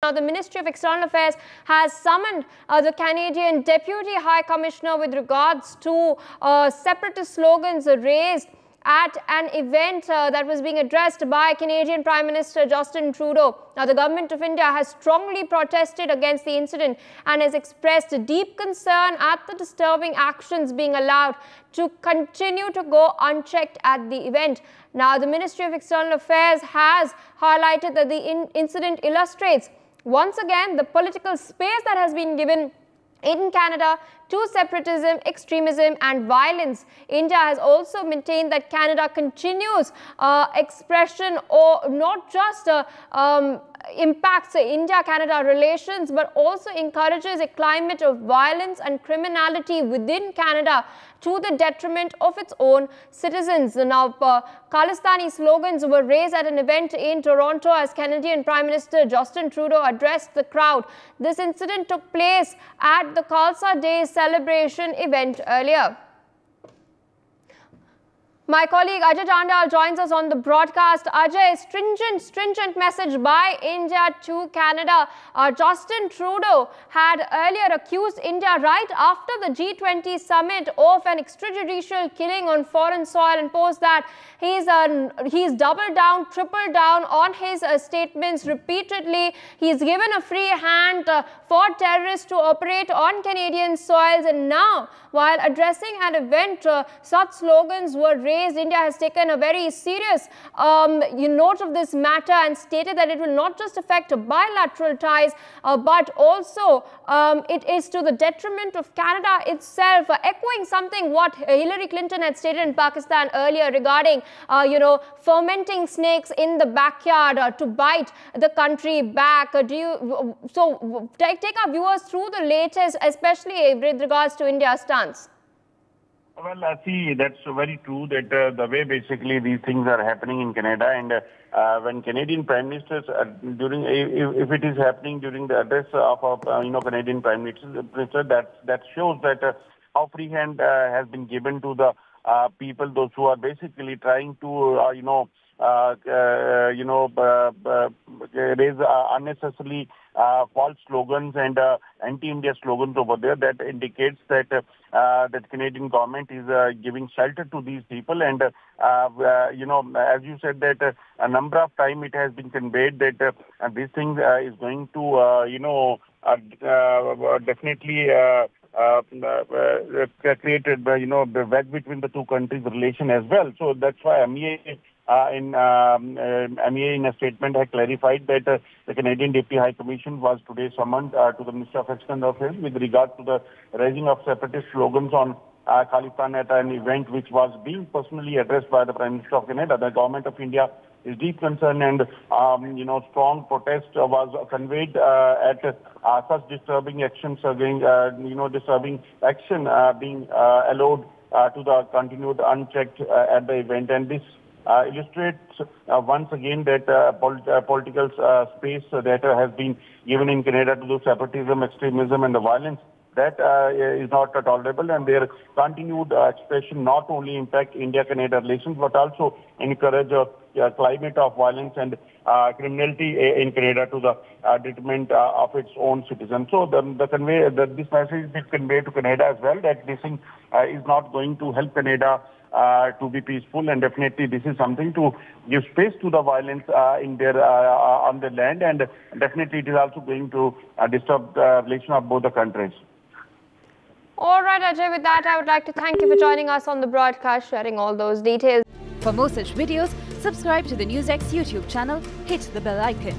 Now, the Ministry of External Affairs has summoned the Canadian Deputy High Commissioner with regards to separatist slogans raised at an event that was being addressed by Canadian Prime Minister Justin Trudeau. Now, the Government of India has strongly protested against the incident and has expressed deep concern at the disturbing actions being allowed to continue to go unchecked at the event. Now, the Ministry of External Affairs has highlighted that the incident illustrates once again the political space that has been given in Canada to separatism, extremism and violence. India has also maintained that Canada continues expression or not just impacts India-Canada relations, but also encourages a climate of violence and criminality within Canada to the detriment of its own citizens. Now, Khalistani slogans were raised at an event in Toronto as Canadian Prime Minister Justin Trudeau addressed the crowd. This incident took place at the Khalsa Day celebration event earlier. My colleague Ajay Chandal joins us on the broadcast. Ajay, stringent message by India to Canada. Justin Trudeau had earlier accused India right after the G20 summit of an extrajudicial killing on foreign soil and posed that he's doubled down, tripled down on his statements repeatedly. He's given a free hand for terrorists to operate on Canadian soils, and now, while addressing an event, such slogans were raised. India has taken a very serious note of this matter and stated that it will not just affect bilateral ties, but also it is to the detriment of Canada itself, echoing something what Hillary Clinton had stated in Pakistan earlier regarding, fermenting snakes in the backyard to bite the country back. Take our viewers through the latest, especially with regards to India's stance. Well, see, that's very true that the way basically these things are happening in Canada, and when Canadian Prime Ministers if it is happening during the address of Canadian Prime Minister, that shows that how free hand has been given to the people, those who are basically trying to raise unnecessarily false slogans and anti-India slogans over there. That indicates that that Canadian government is giving shelter to these people. And as you said, that a number of times it has been conveyed that this thing is going to definitely created the wedge between the two countries' relation as well. So that's why MEA in a statement had clarified that the Canadian Deputy High Commission was today summoned to the Ministry of External Affairs with regard to the raising of separatist slogans on Khalistan at an event which was being personally addressed by the Prime Minister of Canada. The Government of India is deep concern and strong protest was conveyed at such disturbing actions against disturbing action being allowed to the continued unchecked at the event. And this illustrates once again that political space that has been given in Canada to the separatism, extremism and the violence, that is not tolerable, and their continued expression not only impact India-Canada relations but also encourage a climate of violence and criminality in Canada to the detriment of its own citizens. So this message is conveyed to Canada as well, that this thing is not going to help Canada to be peaceful, and definitely this is something to give space to the violence in their on the land, and definitely it is also going to disturb the relation of both the countries. All right, Ajay, with that, I would like to thank you for joining us on the broadcast, sharing all those details. For more such videos, subscribe to the NewsX YouTube channel, hit the bell icon.